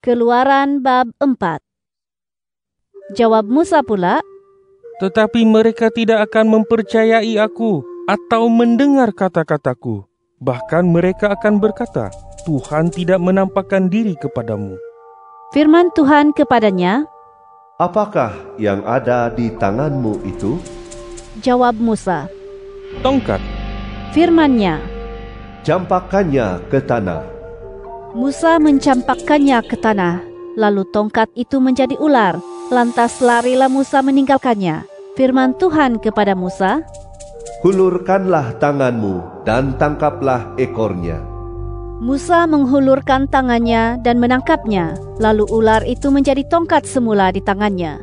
Keluaran bab 4. Jawab Musa pula, "Tetapi mereka tidak akan mempercayai aku atau mendengar kata-kataku. Bahkan mereka akan berkata, Tuhan tidak menampakkan diri kepadamu." Firman Tuhan kepadanya, "Apakah yang ada di tanganmu itu?" Jawab Musa, "Tongkat." Firman-Nya, "Campakkannya ke tanah." Musa mencampakkannya ke tanah, lalu tongkat itu menjadi ular. Lantas larilah Musa meninggalkannya. Firman Tuhan kepada Musa, "Hulurkanlah tanganmu dan tangkaplah ekornya." Musa menghulurkan tangannya dan menangkapnya, lalu ular itu menjadi tongkat semula di tangannya.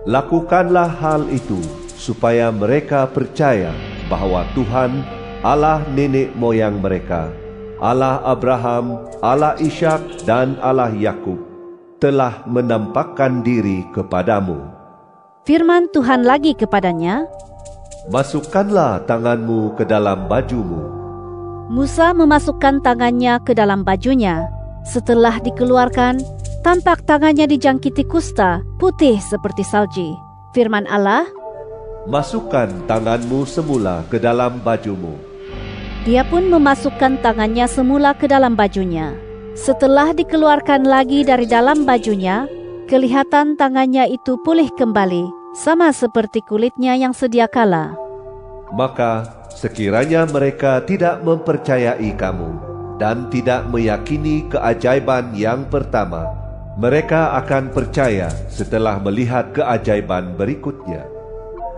Lakukanlah hal itu supaya mereka percaya bahwa Tuhan, Allah nenek moyang mereka, Allah Abraham, Allah Ishak dan Allah Yakub, telah menampakkan diri kepadamu. Firman Tuhan lagi kepadanya, "Masukkanlah tanganmu ke dalam bajumu." Musa memasukkan tangannya ke dalam bajunya. Setelah dikeluarkan, tampak tangannya dijangkiti kusta, putih seperti salji. Firman Allah, "Masukkan tanganmu semula ke dalam bajumu." Dia pun memasukkan tangannya semula ke dalam bajunya. Setelah dikeluarkan lagi dari dalam bajunya, kelihatan tangannya itu pulih kembali, sama seperti kulitnya yang sedia kala. Maka sekiranya mereka tidak mempercayai kamu dan tidak meyakini keajaiban yang pertama, mereka akan percaya setelah melihat keajaiban berikutnya.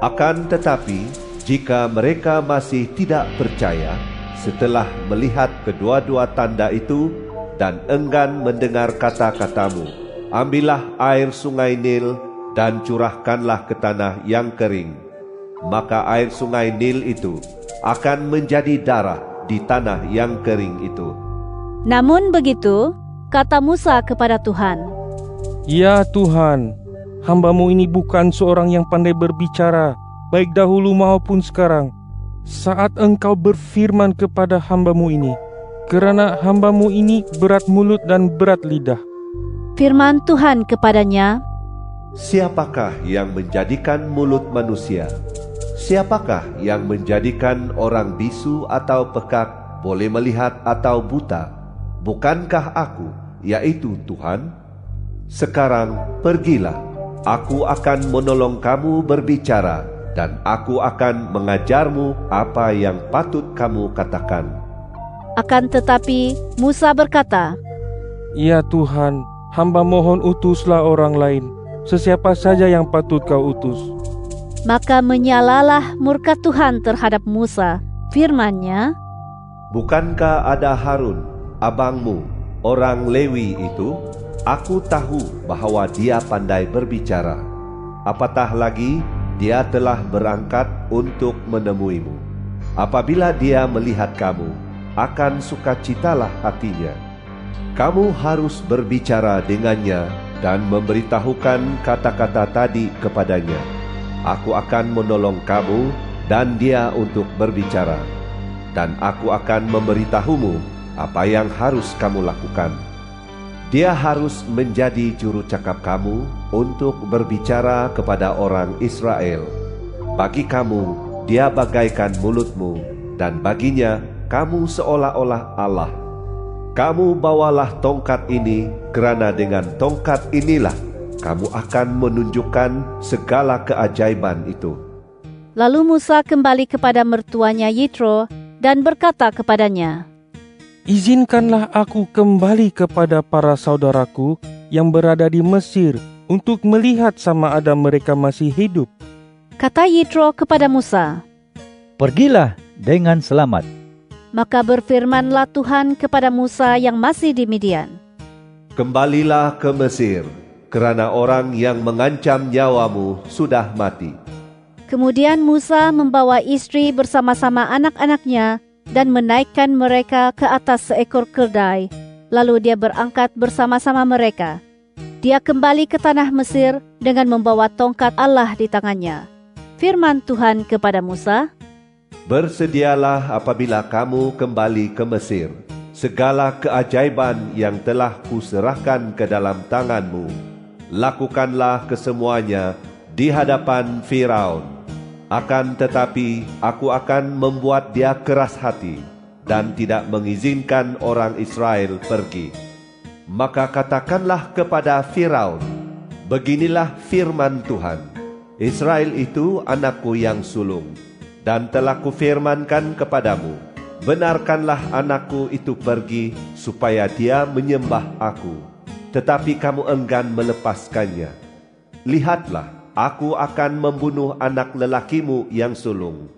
Akan tetapi, jika mereka masih tidak percaya setelah melihat kedua-dua tanda itu dan enggan mendengar kata-katamu, ambillah air sungai Nil dan curahkanlah ke tanah yang kering. Maka air sungai Nil itu akan menjadi darah di tanah yang kering itu. Namun begitu, kata Musa kepada Tuhan, "Ya Tuhan, hamba-Mu ini bukan seorang yang pandai berbicara, baik dahulu maupun sekarang, saat Engkau berfirman kepada hamba-Mu ini, kerana hamba-Mu ini berat mulut dan berat lidah." Firman Tuhan kepadanya, "Siapakah yang menjadikan mulut manusia? Siapakah yang menjadikan orang bisu atau pekak, boleh melihat atau buta? Bukankah aku, yaitu Tuhan? Sekarang pergilah, aku akan menolong kamu berbicara, dan aku akan mengajarmu apa yang patut kamu katakan." Akan tetapi Musa berkata, "Ya Tuhan, hamba mohon utuslah orang lain, sesiapa saja yang patut Kau utus." Maka menyalalah murka Tuhan terhadap Musa. Firman-Nya, "Bukankah ada Harun, abangmu, orang Lewi itu? Aku tahu bahwa dia pandai berbicara. Apatah lagi, dia telah berangkat untuk menemuimu. Apabila dia melihat kamu, akan sukacitalah hatinya. Kamu harus berbicara dengannya dan memberitahukan kata-kata tadi kepadanya. Aku akan menolong kamu dan dia untuk berbicara, dan aku akan memberitahumu apa yang harus kamu lakukan. Dia harus menjadi juru cakap kamu untuk berbicara kepada orang Israel. Bagi kamu, dia bagaikan mulutmu, dan baginya kamu seolah-olah Allah. Kamu bawalah tongkat ini, kerana dengan tongkat inilah kamu akan menunjukkan segala keajaiban itu." Lalu Musa kembali kepada mertuanya Yitro dan berkata kepadanya, "Izinkanlah aku kembali kepada para saudaraku yang berada di Mesir untuk melihat sama ada mereka masih hidup." Kata Yitro kepada Musa, "Pergilah dengan selamat." Maka berfirmanlah Tuhan kepada Musa yang masih di Midian, "Kembalilah ke Mesir, kerana orang yang mengancam nyawamu sudah mati." Kemudian Musa membawa istri bersama-sama anak-anaknya dan menaikkan mereka ke atas seekor keldai. Lalu dia berangkat bersama-sama mereka. Dia kembali ke tanah Mesir dengan membawa tongkat Allah di tangannya. Firman Tuhan kepada Musa, "Bersedialah apabila kamu kembali ke Mesir, segala keajaiban yang telah kuserahkan ke dalam tanganmu, lakukanlah kesemuanya di hadapan Firaun. Akan tetapi aku akan membuat dia keras hati dan tidak mengizinkan orang Israel pergi. Maka katakanlah kepada Firaun, beginilah firman Tuhan, Israel itu anakku yang sulung, dan telah kufirmankan kepadamu, benarkanlah anakku itu pergi supaya dia menyembah aku. Tetapi kamu enggan melepaskannya. Lihatlah, aku akan membunuh anak lelakimu yang sulung.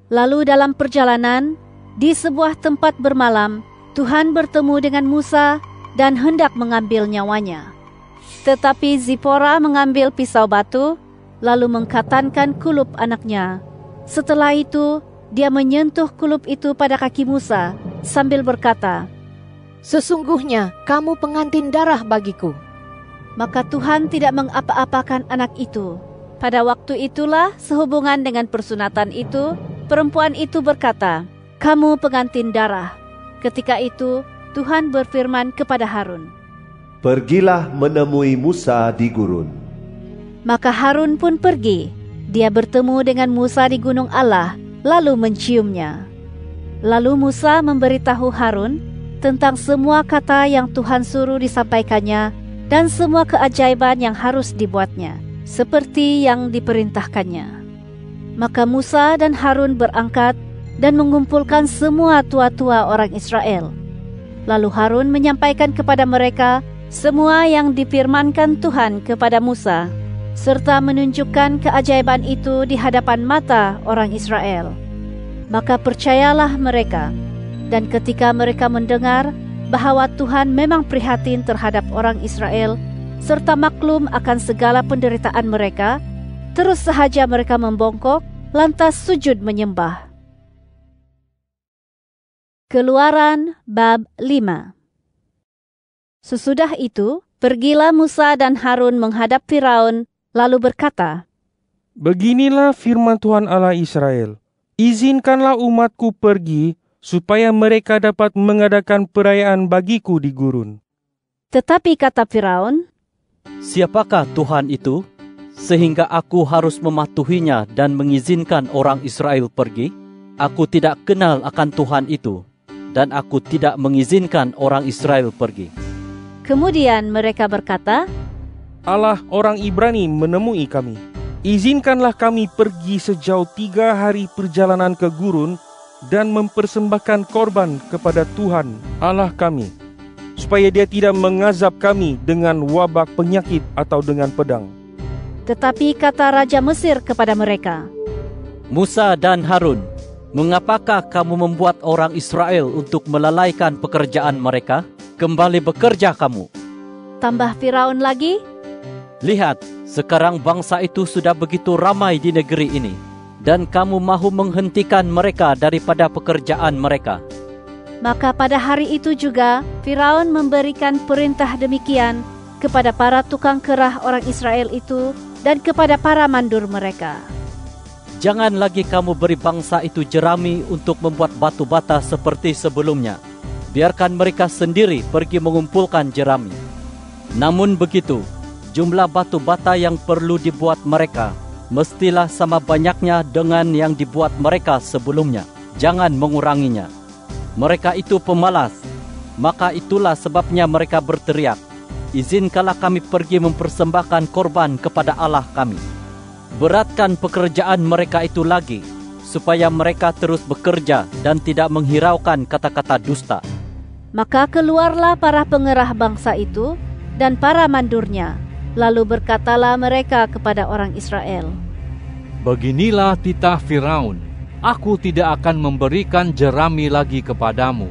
Lalu dalam perjalanan, di sebuah tempat bermalam, Tuhan bertemu dengan Musa dan hendak mengambil nyawanya. Tetapi Zipora mengambil pisau batu, lalu mengkatankan kulup anaknya. Setelah itu, dia menyentuh kulup itu pada kaki Musa sambil berkata, "Sesungguhnya kamu pengantin darah bagiku." Maka Tuhan tidak mengapa-apakan anak itu. Pada waktu itulah sehubungan dengan persunatan itu, perempuan itu berkata, "Kamu pengantin darah." Ketika itu, Tuhan berfirman kepada Harun, "Pergilah menemui Musa di gurun." Maka Harun pun pergi. Dia bertemu dengan Musa di gunung Allah, lalu menciumnya. Lalu Musa memberitahu Harun tentang semua kata yang Tuhan suruh disampaikannya dan semua keajaiban yang harus dibuatnya, seperti yang diperintahkannya. Maka Musa dan Harun berangkat dan mengumpulkan semua tua-tua orang Israel. Lalu Harun menyampaikan kepada mereka semua yang difirmankan Tuhan kepada Musa, serta menunjukkan keajaiban itu di hadapan mata orang Israel. Maka percayalah mereka, dan ketika mereka mendengar bahwa Tuhan memang prihatin terhadap orang Israel, serta maklum akan segala penderitaan mereka, terus sahaja mereka membongkok, lantas sujud menyembah. Keluaran bab 5. Sesudah itu, pergilah Musa dan Harun menghadap Firaun, lalu berkata, "Beginilah firman Tuhan Allah Israel, izinkanlah umatku pergi, supaya mereka dapat mengadakan perayaan bagiku di gurun." Tetapi kata Firaun, "Siapakah Tuhan itu, sehingga aku harus mematuhinya dan mengizinkan orang Israel pergi? Aku tidak kenal akan Tuhan itu, dan aku tidak mengizinkan orang Israel pergi." Kemudian mereka berkata, "Allah orang Ibrani menemui kami. Izinkanlah kami pergi sejauh 3 hari perjalanan ke gurun dan mempersembahkan korban kepada Tuhan Allah kami, supaya dia tidak mengazab kami dengan wabak penyakit atau dengan pedang." Tetapi kata Raja Mesir kepada mereka, "Musa dan Harun, mengapakah kamu membuat orang Israel untuk melalaikan pekerjaan mereka? Kembali bekerja kamu." Tambah Firaun lagi, "Lihat, sekarang bangsa itu sudah begitu ramai di negeri ini, dan kamu mahu menghentikan mereka daripada pekerjaan mereka." Maka pada hari itu juga Firaun memberikan perintah demikian kepada para tukang kerah orang Israel itu dan kepada para mandur mereka. "Jangan lagi kamu beri bangsa itu jerami untuk membuat batu bata seperti sebelumnya. Biarkan mereka sendiri pergi mengumpulkan jerami. Namun begitu, jumlah batu bata yang perlu dibuat mereka mestilah sama banyaknya dengan yang dibuat mereka sebelumnya. Jangan menguranginya. Mereka itu pemalas, maka itulah sebabnya mereka berteriak, 'Izinkanlah kami pergi mempersembahkan korban kepada Allah kami.' Beratkan pekerjaan mereka itu lagi, supaya mereka terus bekerja dan tidak menghiraukan kata-kata dusta." Maka keluarlah para pengerah bangsa itu dan para mandurnya, lalu berkatalah mereka kepada orang Israel, "Beginilah titah Firaun, aku tidak akan memberikan jerami lagi kepadamu.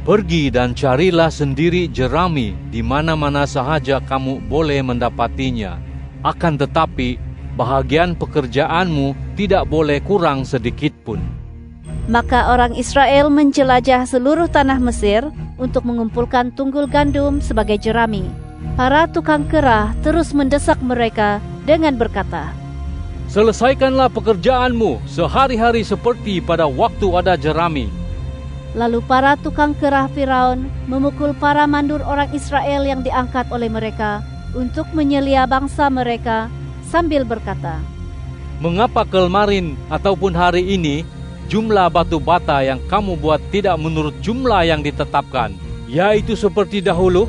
Pergi dan carilah sendiri jerami di mana-mana sahaja kamu boleh mendapatinya. Akan tetapi, bahagian pekerjaanmu tidak boleh kurang sedikit pun." Maka orang Israel menjelajah seluruh tanah Mesir untuk mengumpulkan tunggul gandum sebagai jerami. Para tukang kerah terus mendesak mereka dengan berkata, "Selesaikanlah pekerjaanmu sehari-hari seperti pada waktu ada jerami. Lalu para tukang kerah Firaun memukul para mandur orang Israel yang diangkat oleh mereka untuk menyelia bangsa mereka sambil berkata, Mengapa kemarin ataupun hari ini jumlah batu bata yang kamu buat tidak menurut jumlah yang ditetapkan, yaitu seperti dahulu?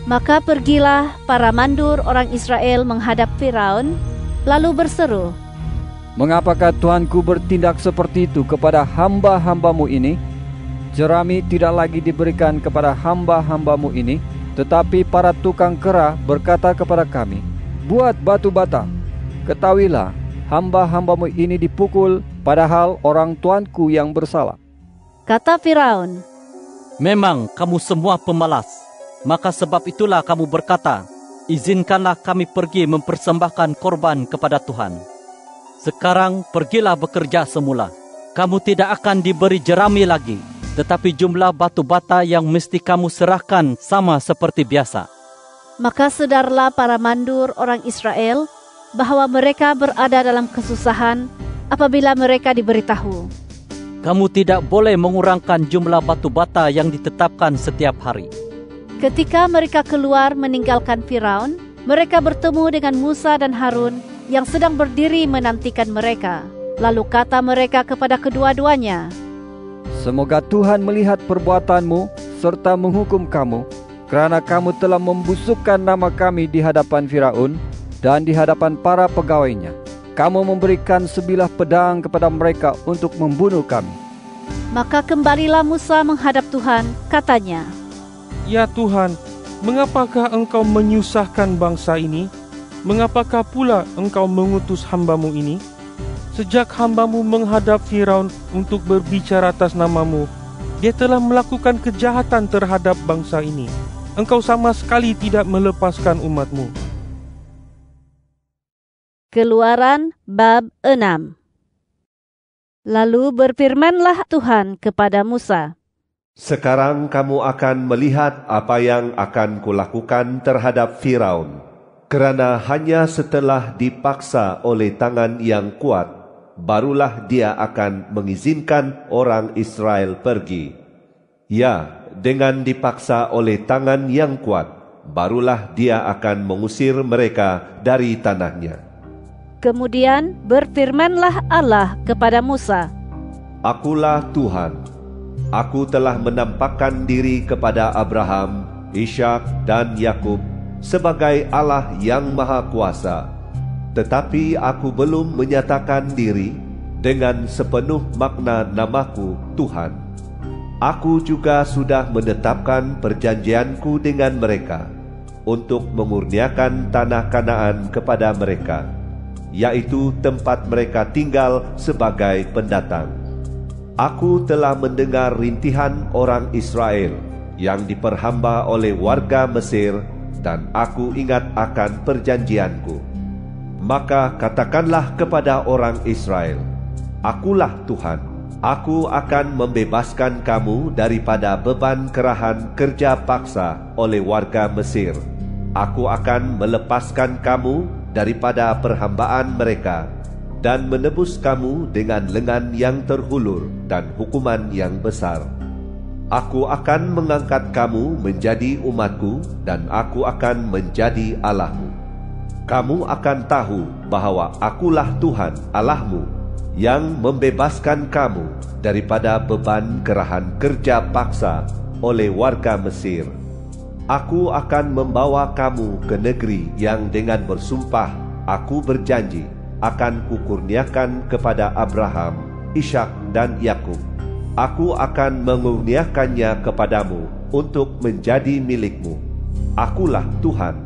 Maka pergilah para mandur orang Israel menghadap Firaun, lalu berseru, Mengapakah Tuanku bertindak seperti itu kepada hamba-hambamu ini? Jerami tidak lagi diberikan kepada hamba-hambamu ini, tetapi para tukang kera berkata kepada kami, Buat batu bata. Ketahuilah, hamba-hambamu ini dipukul, padahal orang tuanku yang bersalah. Kata Firaun, Memang kamu semua pemalas, maka sebab itulah kamu berkata, Izinkanlah kami pergi mempersembahkan korban kepada Tuhan. Sekarang pergilah bekerja semula. Kamu tidak akan diberi jerami lagi, tetapi jumlah batu bata yang mesti kamu serahkan sama seperti biasa. Maka sedarlah para mandur orang Israel bahwa mereka berada dalam kesusahan apabila mereka diberitahu, Kamu tidak boleh mengurangkan jumlah batu bata yang ditetapkan setiap hari. Ketika mereka keluar meninggalkan Firaun, mereka bertemu dengan Musa dan Harun yang sedang berdiri menantikan mereka. Lalu kata mereka kepada kedua-duanya, Semoga Tuhan melihat perbuatanmu serta menghukum kamu, kerana kamu telah membusukkan nama kami di hadapan Firaun dan di hadapan para pegawainya. Kamu memberikan sebilah pedang kepada mereka untuk membunuh kami. Maka kembalilah Musa menghadap Tuhan, katanya, Ya Tuhan, mengapakah engkau menyusahkan bangsa ini? Mengapakah pula engkau mengutus hamba-Mu ini? Sejak hamba-Mu menghadap Firaun untuk berbicara atas nama-Mu, dia telah melakukan kejahatan terhadap bangsa ini. Engkau sama sekali tidak melepaskan umat-Mu. Keluaran bab 6. Lalu berfirmanlah Tuhan kepada Musa, Sekarang kamu akan melihat apa yang akan kulakukan terhadap Firaun, kerana hanya setelah dipaksa oleh tangan yang kuat, barulah dia akan mengizinkan orang Israel pergi. Ya, dengan dipaksa oleh tangan yang kuat, barulah dia akan mengusir mereka dari tanahnya. Kemudian berfirmanlah Allah kepada Musa, Akulah Tuhan. Aku telah menampakkan diri kepada Abraham, Ishak dan Yakub sebagai Allah yang Maha Kuasa. Tetapi aku belum menyatakan diri dengan sepenuh makna namaku Tuhan. Aku juga sudah menetapkan perjanjianku dengan mereka untuk memurniakan tanah Kanaan kepada mereka, yaitu tempat mereka tinggal sebagai pendatang. Aku telah mendengar rintihan orang Israel yang diperhamba oleh warga Mesir, dan aku ingat akan perjanjianku. Maka katakanlah kepada orang Israel, Akulah Tuhan. Aku akan membebaskan kamu daripada beban kerahan kerja paksa oleh warga Mesir. Aku akan melepaskan kamu daripada perhambaan mereka dan menebus kamu dengan lengan yang terhulur dan hukuman yang besar. Aku akan mengangkat kamu menjadi umatku dan aku akan menjadi Allahmu. Kamu akan tahu bahawa akulah Tuhan Allahmu yang membebaskan kamu daripada beban kerahan kerja paksa oleh warga Mesir. Aku akan membawa kamu ke negeri yang dengan bersumpah aku berjanji akan kukurniakan kepada Abraham, Ishak dan Yakub. Aku akan mengurniakannya kepadamu untuk menjadi milikmu. Akulah Tuhan.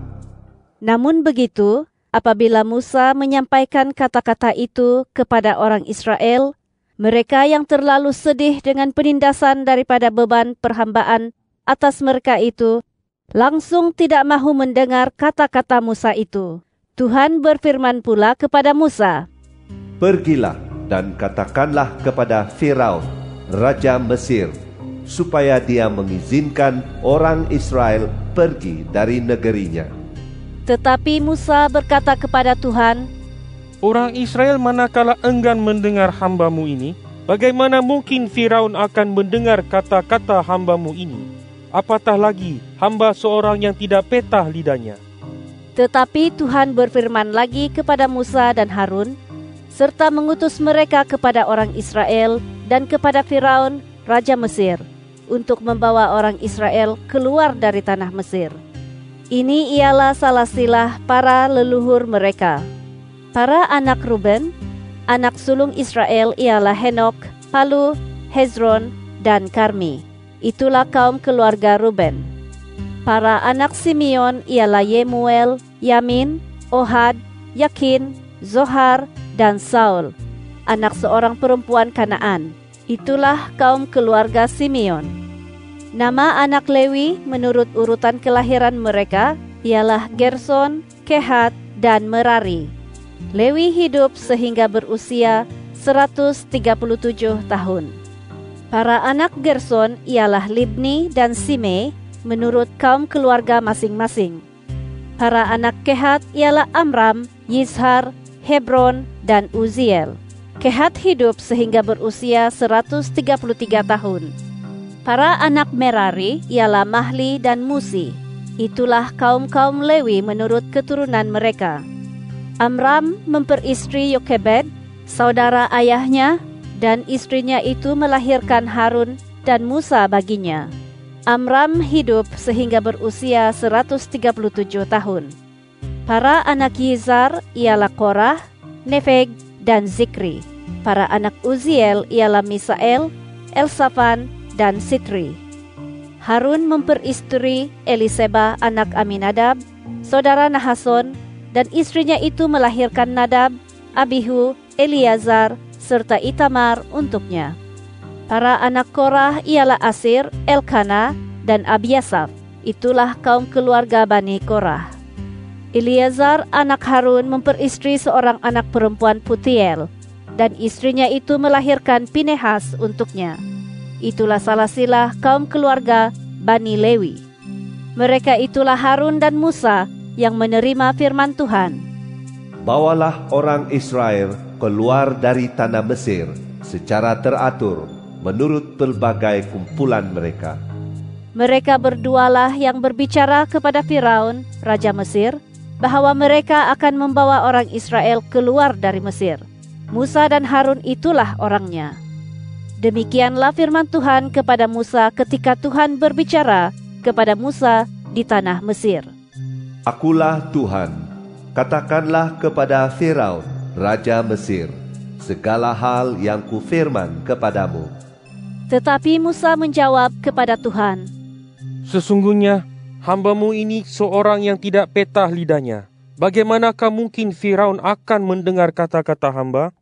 Namun begitu, apabila Musa menyampaikan kata-kata itu kepada orang Israel, mereka yang terlalu sedih dengan penindasan daripada beban perhambaan atas mereka itu, langsung tidak mahu mendengar kata-kata Musa itu. Tuhan berfirman pula kepada Musa, Pergilah dan katakanlah kepada Firaun, Raja Mesir, supaya dia mengizinkan orang Israel pergi dari negerinya. Tetapi Musa berkata kepada Tuhan, Orang Israel manakala enggan mendengar hamba-Mu ini, Bagaimana mungkin Firaun akan mendengar kata-kata hamba-Mu ini? Apatah lagi hamba seorang yang tidak petah lidahnya. Tetapi Tuhan berfirman lagi kepada Musa dan Harun, serta mengutus mereka kepada orang Israel dan kepada Firaun, Raja Mesir, untuk membawa orang Israel keluar dari tanah Mesir. Ini ialah salasilah para leluhur mereka. Para anak Ruben, anak sulung Israel ialah Henok, Palu, Hezron, dan Karmi. Itulah kaum keluarga Ruben. Para anak Simeon ialah Yemuel, Yamin, Ohad, Yakin, Zohar, dan Saul, anak seorang perempuan Kanaan. Itulah kaum keluarga Simeon. Nama anak Lewi menurut urutan kelahiran mereka ialah Gerson, Kehat, dan Merari. Lewi hidup sehingga berusia 137 tahun. Para anak Gerson ialah Libni dan Simei menurut kaum keluarga masing-masing. Para anak Kehat ialah Amram, Yizhar, Hebron, dan Uziel. Kehat hidup sehingga berusia 133 tahun. Para anak Merari ialah Mahli dan Musi. Itulah kaum-kaum Lewi menurut keturunan mereka. Amram memperistri Yokebed, saudara ayahnya, dan istrinya itu melahirkan Harun dan Musa baginya. Amram hidup sehingga berusia 137 tahun. Para anak Yizar ialah Korah, Nefeg, dan Zikri. Para anak Uziel ialah Misael, Elsafan, dan Sitri. Harun memperistri Eliseba anak Aminadab, saudara Nahason, dan istrinya itu melahirkan Nadab, Abihu, Eleazar, serta Itamar untuknya. Para anak Korah ialah Asir, Elkana, dan Abiasaf. Itulah kaum keluarga Bani Korah. Eleazar anak Harun memperistri seorang anak perempuan Putiel, dan istrinya itu melahirkan Pinehas untuknya. Itulah salasilah kaum keluarga Bani Lewi. Mereka itulah Harun dan Musa yang menerima firman Tuhan. Bawalah orang Israel keluar dari tanah Mesir secara teratur menurut pelbagai kumpulan mereka. Mereka berdualah yang berbicara kepada Firaun, Raja Mesir, bahwa mereka akan membawa orang Israel keluar dari Mesir. Musa dan Harun itulah orangnya. Demikianlah firman Tuhan kepada Musa ketika Tuhan berbicara kepada Musa di tanah Mesir. Akulah Tuhan, katakanlah kepada Firaun, Raja Mesir, segala hal yang kufirman kepadamu. Tetapi Musa menjawab kepada Tuhan, Sesungguhnya hamba-Mu ini seorang yang tidak petah lidahnya. Bagaimanakah mungkin Firaun akan mendengar kata-kata hamba?